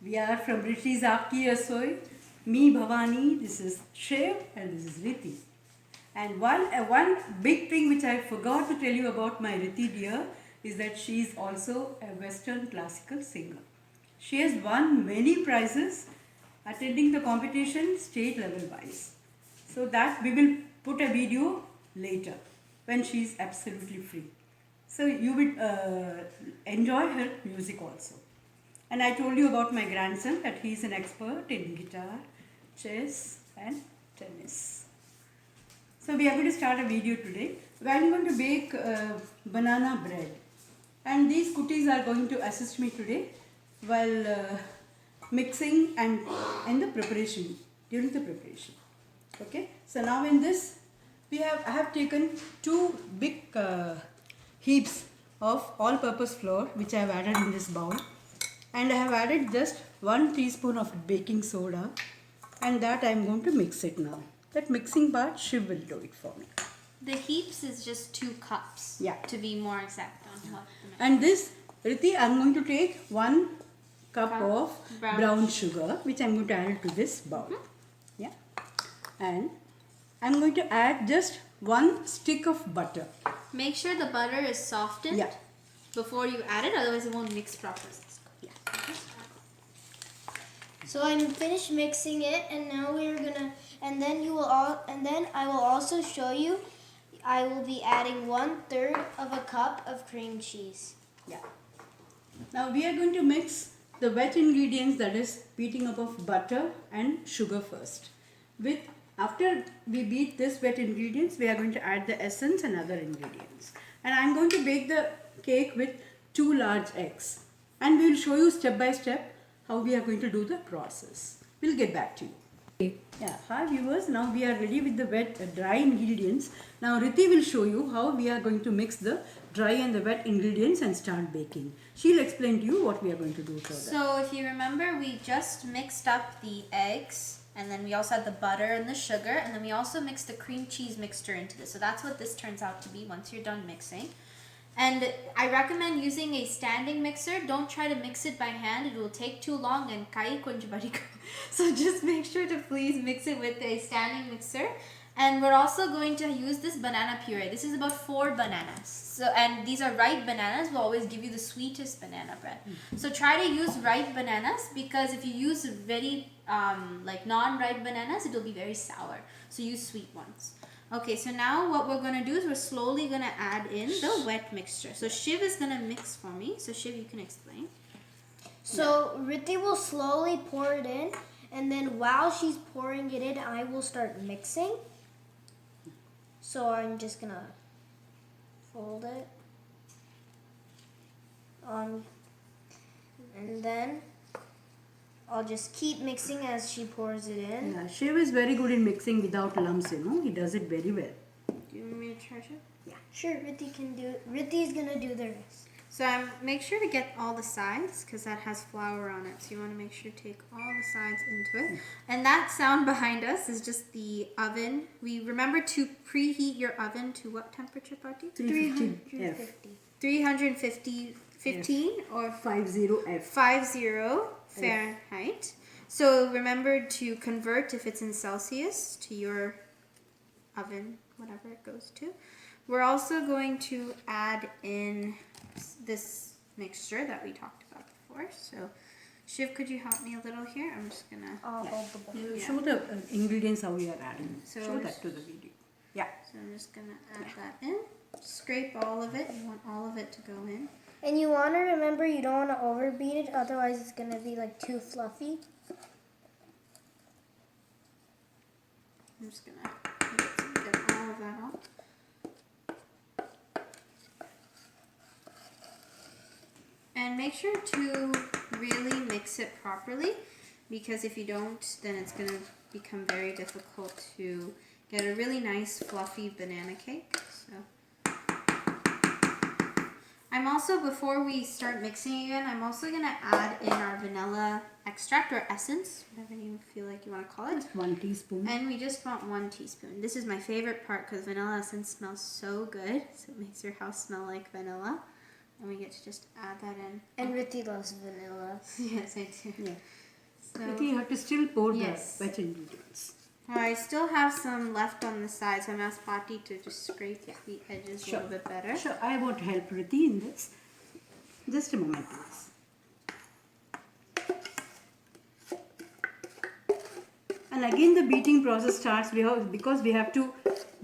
We are from Riti's Aapki Rasoi. Me, Bhavani, this is Shiv, and this is Riti. And one big thing which I forgot to tell you about my Riti dear is that she is also a Western classical singer. She has won many prizes attending the competition state level wise. So that we will put a video later when she is absolutely free. So you will enjoy her music also. And I told you about my grandson that he is an expert in guitar, chess and tennis. So we are going to start a video today. We are going to bake banana bread. And these cookies are going to assist me today while mixing and in the preparation, during the preparation. Okay. So now in this, I have taken two big heaps of all-purpose flour which I have added in this bowl. And I have added just 1 teaspoon of baking soda, and that I am going to mix it now. That mixing part, Shiv will do it for me. The heaps is just 2 cups. Yeah. To be more exact on what. And this, Riti, I am going to take 1 cup of brown sugar, which I am going to add to this bowl. Yeah. And I am going to add just 1 stick of butter. Make sure the butter is softened before you add it, otherwise it won't mix properly. So I'm finished mixing it, and now we're gonna, and then I will also show you. I will be adding 1/3 of a cup of cream cheese. Yeah. Now we are going to mix the wet ingredients, that is beating up of butter and sugar first. After we beat this wet ingredients, we are going to add the essence and other ingredients. And I am going to bake the cake with 2 large eggs. And we will show you step by step how we are going to do the process. We'll get back to you. Yeah, hi viewers, now we are ready with the dry ingredients. Now Riti will show you how we are going to mix the dry and the wet ingredients and start baking. She'll explain to you what we are going to do further. So if you remember, we just mixed up the eggs, and then we also had the butter and the sugar, and then we also mixed the cream cheese mixture into this. So that's what this turns out to be once you're done mixing. And I recommend using a standing mixer. Don't try to mix it by hand. It will take too long and kai konju barika. So just make sure to please mix it with a standing mixer. And we're also going to use this banana puree. This is about 4 bananas. So, and these are ripe bananas. Will always give you the sweetest banana bread. So try to use ripe bananas, because if you use very like non-ripe bananas, it will be very sour. So use sweet ones. Okay, so now what we're going to do is we're slowly going to add in the wet mixture. So Shiv is going to mix for me. So Shiv, you can explain. So Riti will slowly pour it in, and then while she's pouring it in, I will start mixing. So I'm just going to fold it. And then I'll just keep mixing as she pours it in. Yeah, Shiv is very good in mixing without lumps, you know. He does it very well. Do you want me to try, Shiv? Yeah, sure. Riti's gonna do the rest. So make sure to get all the sides, because that has flour on it. So you want to make sure to take all the sides into it. And that sound behind us is just the oven. We remember to preheat your oven to what temperature, Party? 350 F. 350 15 or 50 F. 50 Fahrenheit. So remember to convert, if it's in Celsius, to your oven, whatever it goes to. We're also going to add in this mixture that we talked about before. So Shiv, could you help me a little here? I'm just gonna Hold the bowl. You show the ingredients how we are adding. So show that to the video. Yeah. So I'm just gonna add that in. Scrape all of it. You want all of it to go in. And you want to remember, you don't want to overbeat it, otherwise it's going to be like too fluffy. I'm just gonna get all of that out. And make sure to really mix it properly, because if you don't, then it's gonna become very difficult to get a really nice fluffy banana cake. So I'm also, before we start mixing again, I'm also gonna add in our vanilla extract or essence, whatever you feel like you want to call it. 1 teaspoon. And we just want 1 teaspoon. This is my favorite part because vanilla essence smells so good. So it makes your house smell like vanilla. And we get to just add that in. And Ritti loves vanilla. Yes, I do. Yeah. So, Ritti, you have to still pour Yes. the wet ingredients. I still have some left on the side, so I'm asked Pati to just scrape the edges a little bit better. Sure, I want to help Ritti in this. Just a moment, please. And again, the beating process starts because we have to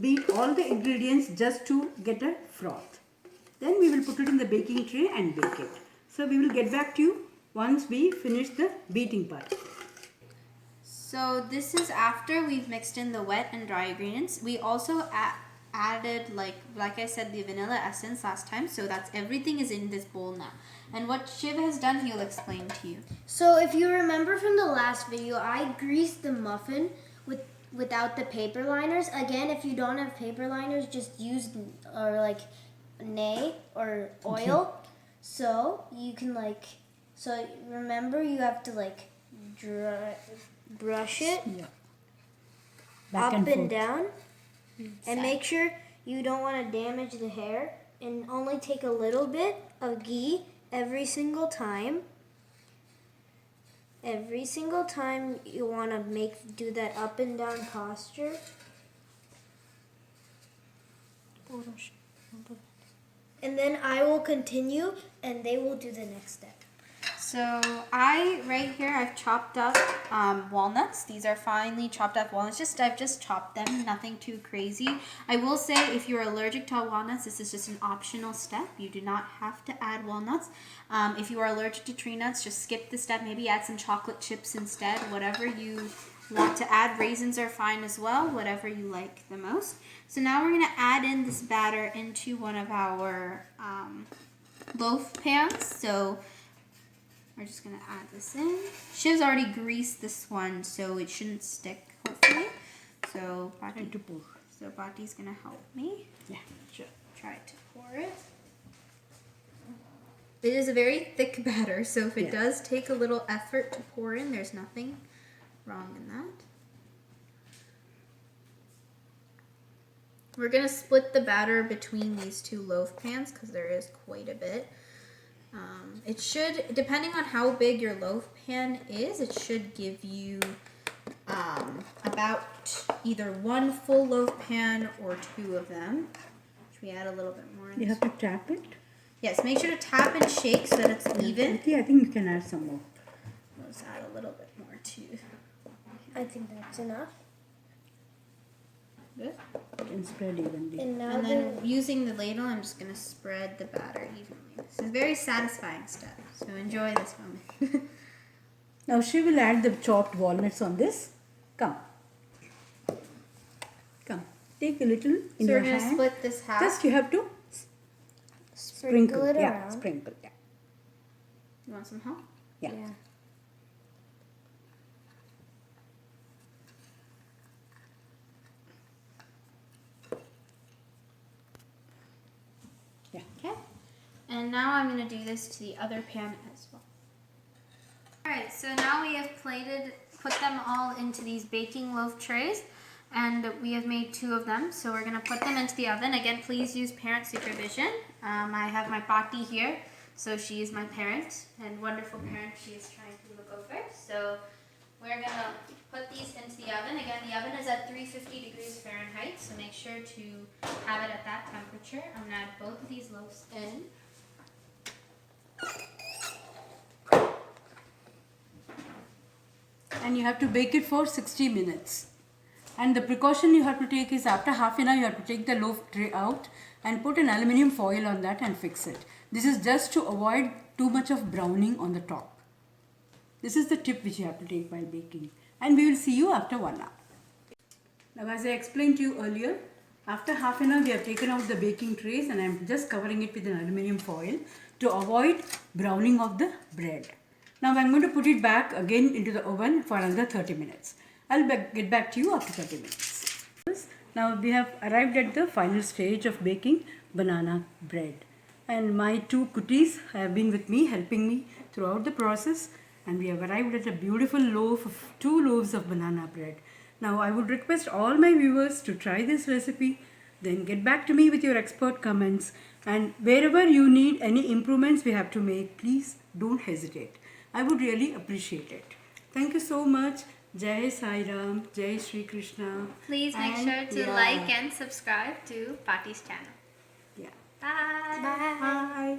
beat all the ingredients just to get a froth. Then we will put it in the baking tray and bake it. So we will get back to you once we finish the beating part. So this is after we've mixed in the wet and dry ingredients. We also added, like I said, the vanilla essence last time. So that's everything is in this bowl now. And what Shiv has done, he'll explain to you. So if you remember from the last video, I greased the muffin without the paper liners. Again, if you don't have paper liners, just use nay or oil. So you can remember you have to brush it Back up and and forth. down, and make sure you don't want to damage the hair, and only take a little bit of ghee every single time. Every single time you want to do that up and down posture. And then I will continue and they will do the next step. So right here, I've chopped up walnuts. These are finely chopped up walnuts. I've just chopped them, nothing too crazy. I will say if you're allergic to walnuts, this is just an optional step. You do not have to add walnuts. If you are allergic to tree nuts, just skip the step. Maybe add some chocolate chips instead. Whatever you want to add. Raisins are fine as well, whatever you like the most. So now we're going to add in this batter into one of our loaf pans. So we're just going to add this in. Shiv's already greased this one, so it shouldn't stick, hopefully. So Bati's going to help me. Yeah, sure. Try to pour it. It is a very thick batter, so if it does take a little effort to pour in, there's nothing wrong in that. We're going to split the batter between these two loaf pans because there is quite a bit. It should, depending on how big your loaf pan is, it should give you about either one full loaf pan or two of them. Should we add a little bit more in You this? have to tap it. Yes, make sure to tap and shake so that it's even. Ritti, I think you can add some more. Let's add a little bit more too. I think that's enough. Good. You can spread evenly. And now And then using the ladle, I'm just going to spread the batter evenly. This is a very satisfying step, so enjoy this moment. Now she will add the chopped walnuts on this. Come. Take a little in So your we're going to hand. split this half. Just you have to sprinkle it yeah, around. sprinkle. Yeah. You want some help? Yeah. Yeah. Okay. And now I'm going to do this to the other pan as well. Alright, so now we have put them all into these baking loaf trays. And we have made 2 of them, so we're going to put them into the oven. Again, please use parent supervision. I have my Pati here, so she is my parent, and wonderful parent she is trying to look over. So we're going to put these into the oven. Again, the oven is at 350 degrees Fahrenheit, so make sure to have it at that temperature. I'm going to add both of these loaves in. And you have to bake it for 60 minutes. And the precaution you have to take is after half an hour you have to take the loaf tray out and put an aluminium foil on that and fix it. This is just to avoid too much of browning on the top. This is the tip which you have to take while baking. And we will see you after 1 hour. Now as I explained to you earlier, after half an hour we have taken out the baking trays and I am just covering it with an aluminium foil to avoid browning of the bread. Now I am going to put it back again into the oven for another 30 minutes. I'll get back to you after 30 minutes. Now we have arrived at the final stage of baking banana bread. And my 2 cuties have been with me, helping me throughout the process. And we have arrived at a beautiful loaf of 2 loaves of banana bread. Now I would request all my viewers to try this recipe. Then get back to me with your expert comments. And wherever you need any improvements we have to make, please don't hesitate. I would really appreciate it. Thank you so much. Jai Sai Ram, Jai Shri Krishna. Please make And sure to yeah. like and subscribe to Pati's channel. Yeah. Bye. Bye. Bye.